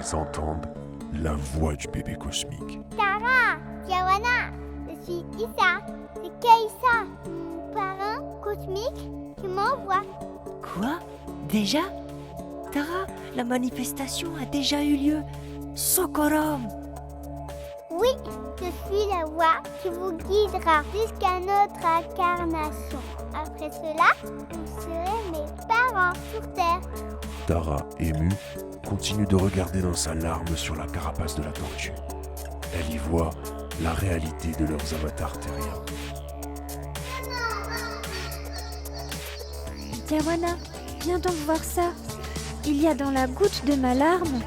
ils entendent la voix du bébé cosmique. Tara, Diawana, je suis Issa. C'est Keïssa, mon parrain cosmique qui m'envoie. Quoi? Déjà? Tara, la manifestation a déjà eu lieu. Sokorom! Oui, je suis la voix qui vous guidera jusqu'à notre incarnation. Après cela, vous serez mes parents sur Terre. Tara, émue, continue de regarder dans sa larme sur la carapace de la tortue. Elle y voit la réalité de leurs avatars terriens. Diawana, viens donc voir ça. Il y a dans la goutte de ma larme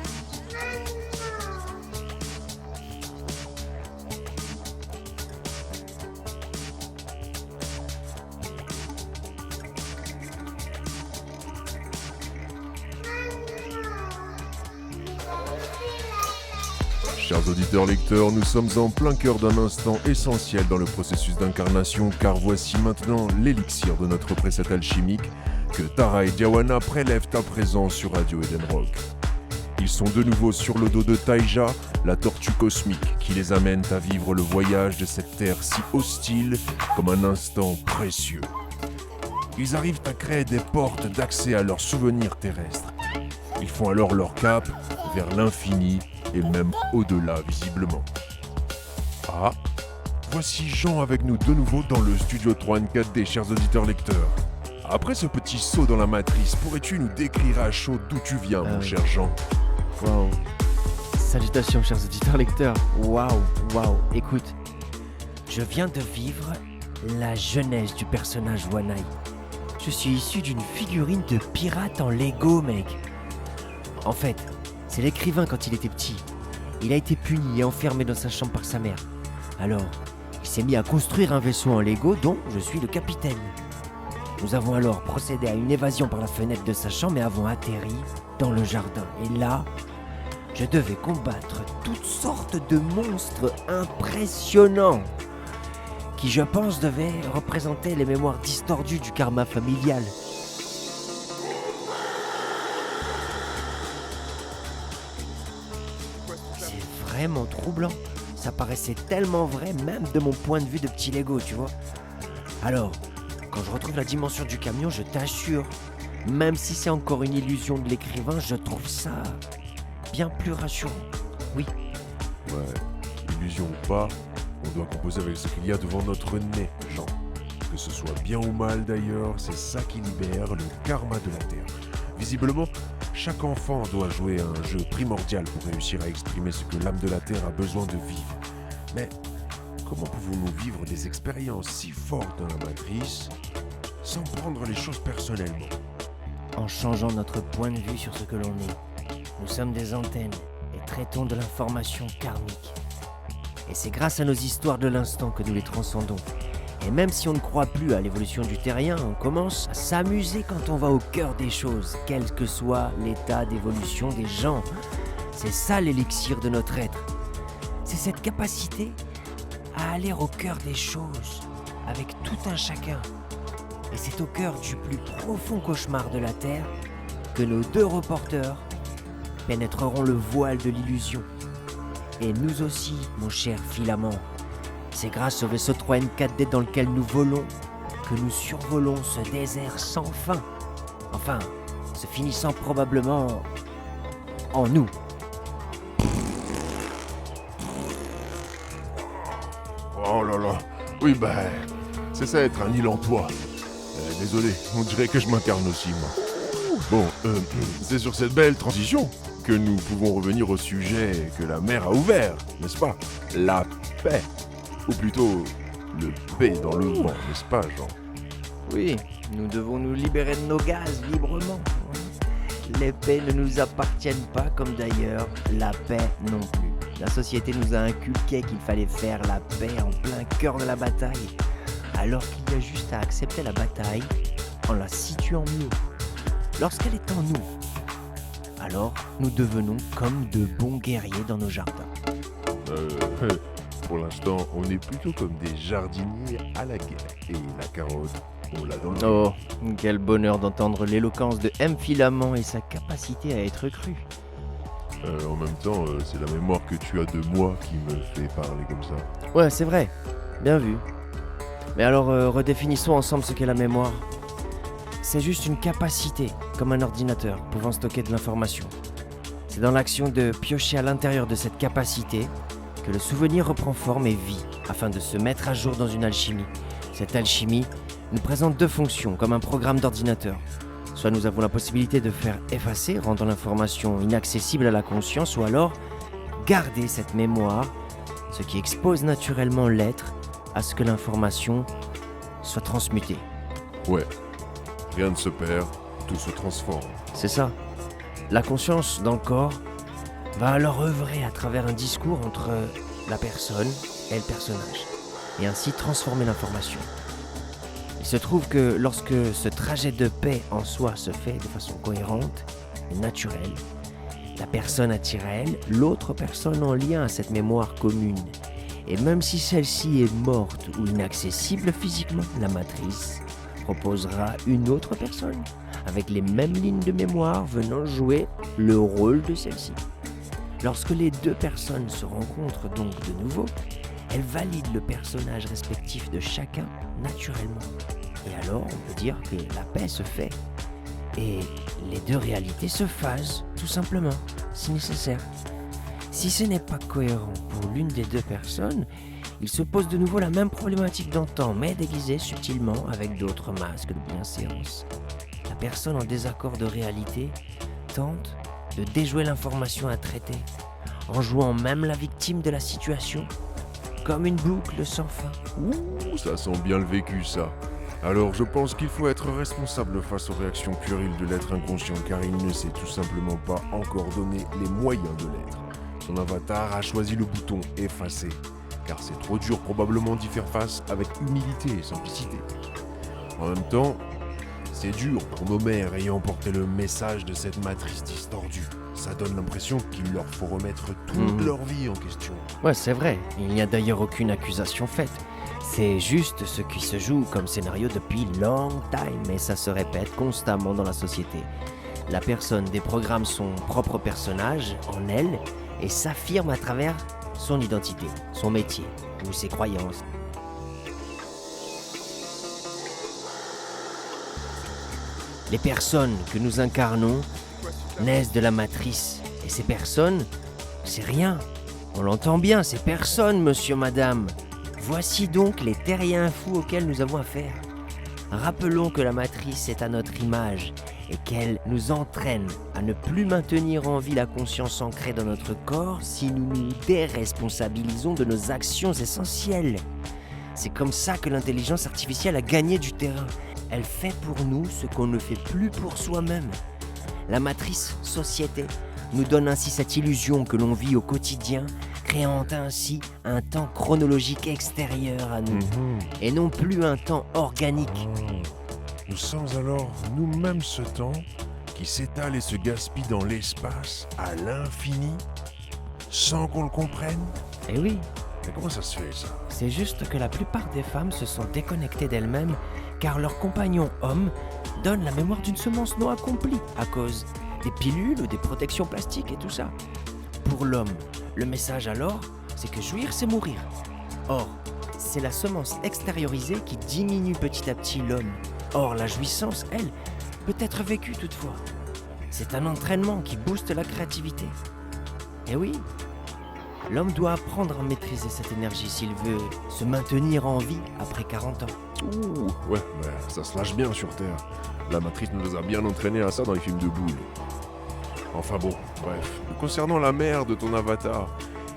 Chers auditeurs lecteurs, nous sommes en plein cœur d'un instant essentiel dans le processus d'incarnation, car voici maintenant l'élixir de notre précette alchimique que Tara et Diawana prélèvent à présent sur Radio Eden Rock. Ils sont de nouveau sur le dos de Taïja, la tortue cosmique, qui les amène à vivre le voyage de cette terre si hostile comme un instant précieux. Ils arrivent à créer des portes d'accès à leurs souvenirs terrestres. Ils font alors leur cap vers l'infini et même au-delà visiblement. Ah, voici Jean avec nous de nouveau dans le studio 3N4D, chers auditeurs lecteurs. Après ce petit saut dans la matrice, pourrais-tu nous décrire à chaud d'où tu viens, mon cher Jean? Waouh. Salutations, chers auditeurs lecteurs. Waouh. Écoute, je viens de vivre la jeunesse du personnage Wanai. Je suis issu d'une figurine de pirate en Lego, mec. En fait, c'est l'écrivain quand il était petit. Il a été puni et enfermé dans sa chambre par sa mère. Alors, il s'est mis à construire un vaisseau en Lego dont je suis le capitaine. Nous avons alors procédé à une évasion par la fenêtre de sa chambre et avons atterri dans le jardin. Et là, je devais combattre toutes sortes de monstres impressionnants qui, je pense, devaient représenter les mémoires distordues du karma familial. C'est vraiment troublant. Ça paraissait tellement vrai, même de mon point de vue de petit Lego, tu vois. Alors, quand je retrouve la dimension du camion, je t'assure, même si c'est encore une illusion de l'écrivain, je trouve ça bien plus rassurant. Oui. Ouais, illusion ou pas, on doit composer avec ce qu'il y a devant notre nez, Jean. Que ce soit bien ou mal d'ailleurs, c'est ça qui libère le karma de la Terre. Visiblement, chaque enfant doit jouer à un jeu primordial pour réussir à exprimer ce que l'âme de la Terre a besoin de vivre. Mais comment pouvons-nous vivre des expériences si fortes dans la matrice sans prendre les choses personnellement? En changeant notre point de vue sur ce que l'on est. Nous sommes des antennes et traitons de l'information karmique. Et c'est grâce à nos histoires de l'instant que nous les transcendons. Et même si on ne croit plus à l'évolution du terrien, on commence à s'amuser quand on va au cœur des choses, quel que soit l'état d'évolution des gens. C'est ça l'élixir de notre être. C'est cette capacité à aller au cœur des choses, avec tout un chacun. Et c'est au cœur du plus profond cauchemar de la Terre que nos deux reporters pénétreront le voile de l'illusion. Et nous aussi, mon cher Filament. C'est grâce au vaisseau 3N4D dans lequel nous volons que nous survolons ce désert sans fin. Enfin, se finissant probablement en nous. Oh là là, oui c'est ça être un île en toi. Désolé, on dirait que je m'incarne aussi moi. Bon, c'est sur cette belle transition que nous pouvons revenir au sujet que la mer a ouvert, n'est-ce pas? La paix. Ou plutôt, le paix dans le vent, n'est-ce pas, Jean? Oui, nous devons nous libérer de nos gaz librement. Les paix ne nous appartiennent pas, comme d'ailleurs la paix non plus. La société nous a inculqué qu'il fallait faire la paix en plein cœur de la bataille, alors qu'il y a juste à accepter la bataille en la situant mieux. Lorsqu'elle est en nous, alors nous devenons comme de bons guerriers dans nos jardins. Pour l'instant, on est plutôt comme des jardiniers à la guerre. Et la carotte, on l'a dans le... Oh, quel bonheur d'entendre l'éloquence de M. Filament et sa capacité à être cru. En même temps, c'est la mémoire que tu as de moi qui me fait parler comme ça. Ouais, c'est vrai. Bien vu. Mais alors, redéfinissons ensemble ce qu'est la mémoire. C'est juste une capacité, comme un ordinateur, pouvant stocker de l'information. C'est dans l'action de piocher à l'intérieur de cette capacité que le souvenir reprend forme et vie, afin de se mettre à jour dans une alchimie. Cette alchimie nous présente deux fonctions, comme un programme d'ordinateur. Soit nous avons la possibilité de faire effacer, rendant l'information inaccessible à la conscience, ou alors garder cette mémoire, ce qui expose naturellement l'être à ce que l'information soit transmutée. Ouais, rien ne se perd, tout se transforme. C'est ça. La conscience dans le corps va alors œuvrer à travers un discours entre la personne et le personnage, et ainsi transformer l'information. Il se trouve que lorsque ce trajet de paix en soi se fait de façon cohérente et naturelle, la personne attire à elle l'autre personne en lien à cette mémoire commune. Et même si celle-ci est morte ou inaccessible physiquement, la matrice proposera une autre personne avec les mêmes lignes de mémoire venant jouer le rôle de celle-ci. Lorsque les deux personnes se rencontrent donc de nouveau, elles valident le personnage respectif de chacun naturellement. Et alors on peut dire que la paix se fait et les deux réalités se phasent tout simplement, si nécessaire. Si ce n'est pas cohérent pour l'une des deux personnes, il se pose de nouveau la même problématique d'antan, mais déguisée subtilement avec d'autres masques de bienséance. La personne en désaccord de réalité tente de déjouer l'information à traiter, en jouant même la victime de la situation, comme une boucle sans fin. Ouh, ça sent bien le vécu, ça. Alors je pense qu'il faut être responsable face aux réactions puériles de l'être inconscient, car il ne s'est tout simplement pas encore donné les moyens de l'être. Son avatar a choisi le bouton effacer, car c'est trop dur probablement d'y faire face avec humilité et simplicité. En même temps, c'est dur pour nos mères ayant porté le message de cette matrice distordue. Ça donne l'impression qu'il leur faut remettre toute leur vie en question. Ouais, c'est vrai, il n'y a d'ailleurs aucune accusation faite. C'est juste ce qui se joue comme scénario depuis long time, et ça se répète constamment dans la société. La personne déprogramme son propre personnage en elle et s'affirme à travers son identité, son métier ou ses croyances. Les personnes que nous incarnons naissent de la matrice. Et ces personnes, c'est rien. On l'entend bien, ces personnes, monsieur, madame. Voici donc les terriens fous auxquels nous avons affaire. Rappelons que la matrice est à notre image et qu'elle nous entraîne à ne plus maintenir en vie la conscience ancrée dans notre corps si nous nous déresponsabilisons de nos actions essentielles. C'est comme ça que l'intelligence artificielle a gagné du terrain. Elle fait pour nous ce qu'on ne fait plus pour soi-même. La matrice société nous donne ainsi cette illusion que l'on vit au quotidien, créant ainsi un temps chronologique extérieur à nous, et non plus un temps organique. Nous sommes alors nous-mêmes ce temps qui s'étale et se gaspille dans l'espace à l'infini, sans qu'on le comprenne. Eh oui, Mais comment ça se fait, ça? c'est juste que la plupart des femmes se sont déconnectées d'elles-mêmes car leur compagnon homme donne la mémoire d'une semence non accomplie à cause des pilules ou des protections plastiques et tout ça. Pour l'homme, le message alors, c'est que jouir, c'est mourir. Or, c'est la semence extériorisée qui diminue petit à petit l'homme. Or, la jouissance, elle, peut être vécue toutefois. C'est un entraînement qui booste la créativité. Et oui, l'homme doit apprendre à maîtriser cette énergie s'il veut se maintenir en vie après 40 ans. Ouh, ouais, ça se lâche bien sur Terre. La matrice nous a bien entraînés à ça dans les films de boules. Enfin bon, bref. Concernant la mère de ton avatar,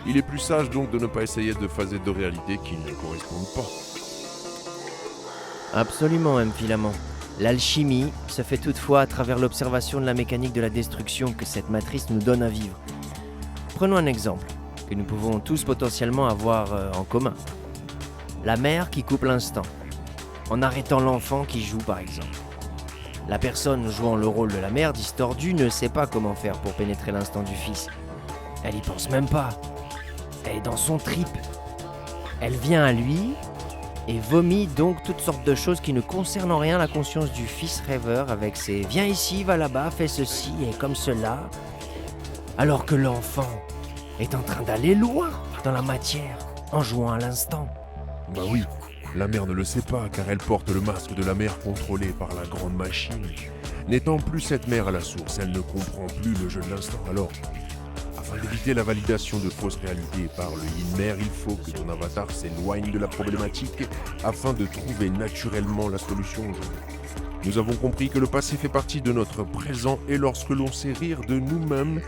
il est plus sage donc de ne pas essayer de phaser de réalité qui ne correspondent pas. Absolument, M. Filament. L'alchimie se fait toutefois à travers l'observation de la mécanique de la destruction que cette matrice nous donne à vivre. Prenons un exemple que nous pouvons tous potentiellement avoir en commun. La mère qui coupe l'instant, en arrêtant l'enfant qui joue par exemple. La personne jouant le rôle de la mère distordue ne sait pas comment faire pour pénétrer l'instant du fils. Elle y pense même pas. Elle est dans son trip. Elle vient à lui et vomit donc toutes sortes de choses qui ne concernent en rien la conscience du fils rêveur avec ses « viens ici, va là-bas, fais ceci et comme cela ». alors que l'enfant est en train d'aller loin dans la matière en jouant à l'instant. Bah oui, la mère ne le sait pas car elle porte le masque de la mère contrôlée par la grande machine. N'étant plus cette mère à la source, elle ne comprend plus le jeu de l'instant. Alors, afin d'éviter la validation de fausses réalités par le yin-mère, il faut que ton avatar s'éloigne de la problématique afin de trouver naturellement la solution. Nous avons compris que le passé fait partie de notre présent et lorsque l'on sait rire de nous-mêmes,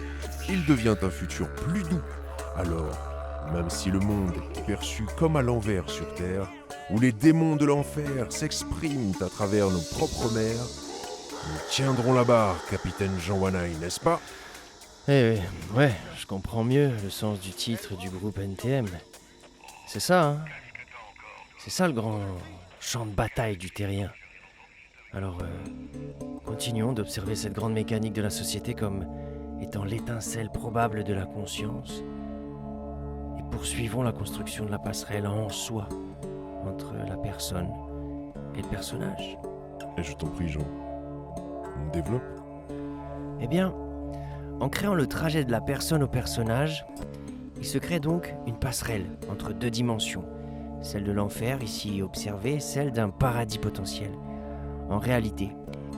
il devient un futur plus doux. Alors, même si le monde est perçu comme à l'envers sur Terre, où les démons de l'enfer s'expriment à travers nos propres mers, nous tiendrons la barre, capitaine Jean Wanai, n'est-ce pas? Eh ouais, je comprends mieux le sens du titre du groupe NTM. C'est ça, hein? C'est ça le grand champ de bataille du terrien. Alors, continuons d'observer cette grande mécanique de la société comme étant l'étincelle probable de la conscience et poursuivons la construction de la passerelle en soi entre la personne et le personnage. Et je t'en prie, Jean. On développe. Eh bien, en créant le trajet de la personne au personnage, il se crée donc une passerelle entre deux dimensions, celle de l'enfer, ici observée, celle d'un paradis potentiel. En réalité,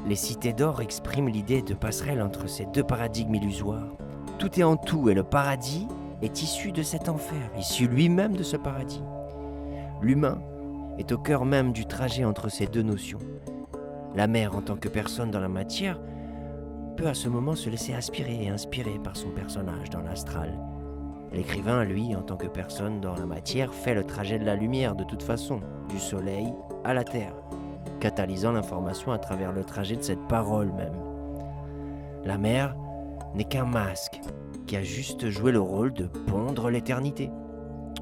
les cités d'or expriment l'idée de passerelle entre ces deux paradigmes illusoires. Tout est en tout et le paradis est issu de cet enfer, issu lui-même de ce paradis. L'humain est au cœur même du trajet entre ces deux notions. La mère, en tant que personne dans la matière, peut à ce moment se laisser aspirer et inspirer par son personnage dans l'astral. L'écrivain, lui, en tant que personne dans la matière, fait le trajet de la lumière de toute façon, du soleil à la terre, catalysant l'information à travers le trajet de cette parole même. La mère n'est qu'un masque qui a juste joué le rôle de pondre l'éternité.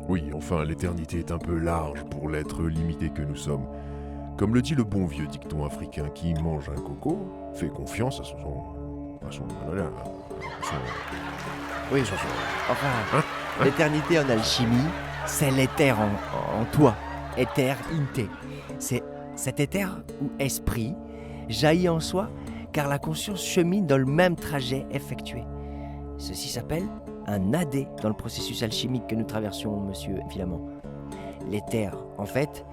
Oui, enfin, l'éternité est un peu large pour l'être limité que nous sommes. Comme le dit le bon vieux dicton africain, qui mange un coco fait confiance à Oui, enfin, l'éternité en alchimie, c'est l'éther en toi, éther inte. C'est cet éther ou esprit jaillit en soi car la conscience chemine dans le même trajet effectué. Ceci s'appelle un AD dans le processus alchimique que nous traversions, monsieur Filament. L'éther, en fait,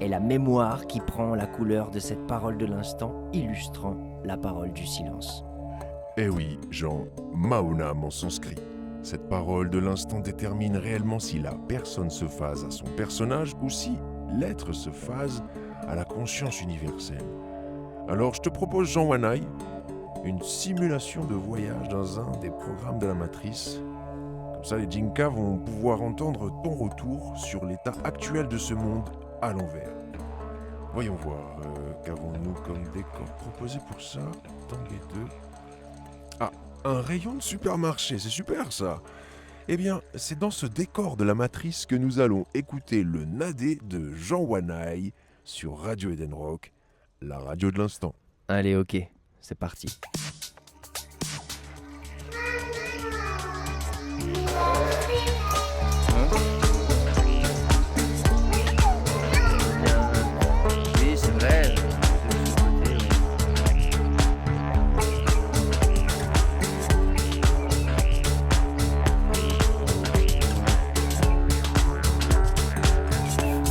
est la mémoire qui prend la couleur de cette parole de l'instant, illustrant la parole du silence. Eh oui, Jean, Maunam en sanskrit. Cette parole de l'instant détermine réellement si la personne se phase à son personnage ou si l'être se phase à la conscience universelle. Alors je te propose, Jean Wanai, une simulation de voyage dans un des programmes de la matrice. Comme ça, les Jinka vont pouvoir entendre ton retour sur l'état actuel de ce monde à l'envers. Voyons voir, qu'avons-nous comme décor proposé pour ça? Tanguay 2. Ah, un rayon de supermarché, c'est super ça. Eh bien, c'est dans ce décor de la matrice que nous allons écouter le Nadé de Jean Wanai sur Radio Eden Rock, la radio de l'instant. Allez, ok, c'est parti. Oui, c'est vrai.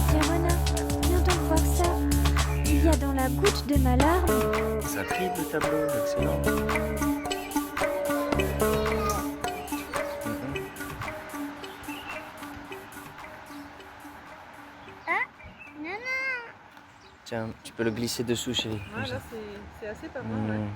Diamona, viens donc voir ça. Il y a dans la goutte de ma larme Ça tripe le tableau, excellent. Non, non. Tiens, tu peux le glisser dessous, chérie. Ah, là, c'est assez pas mal. Mmh.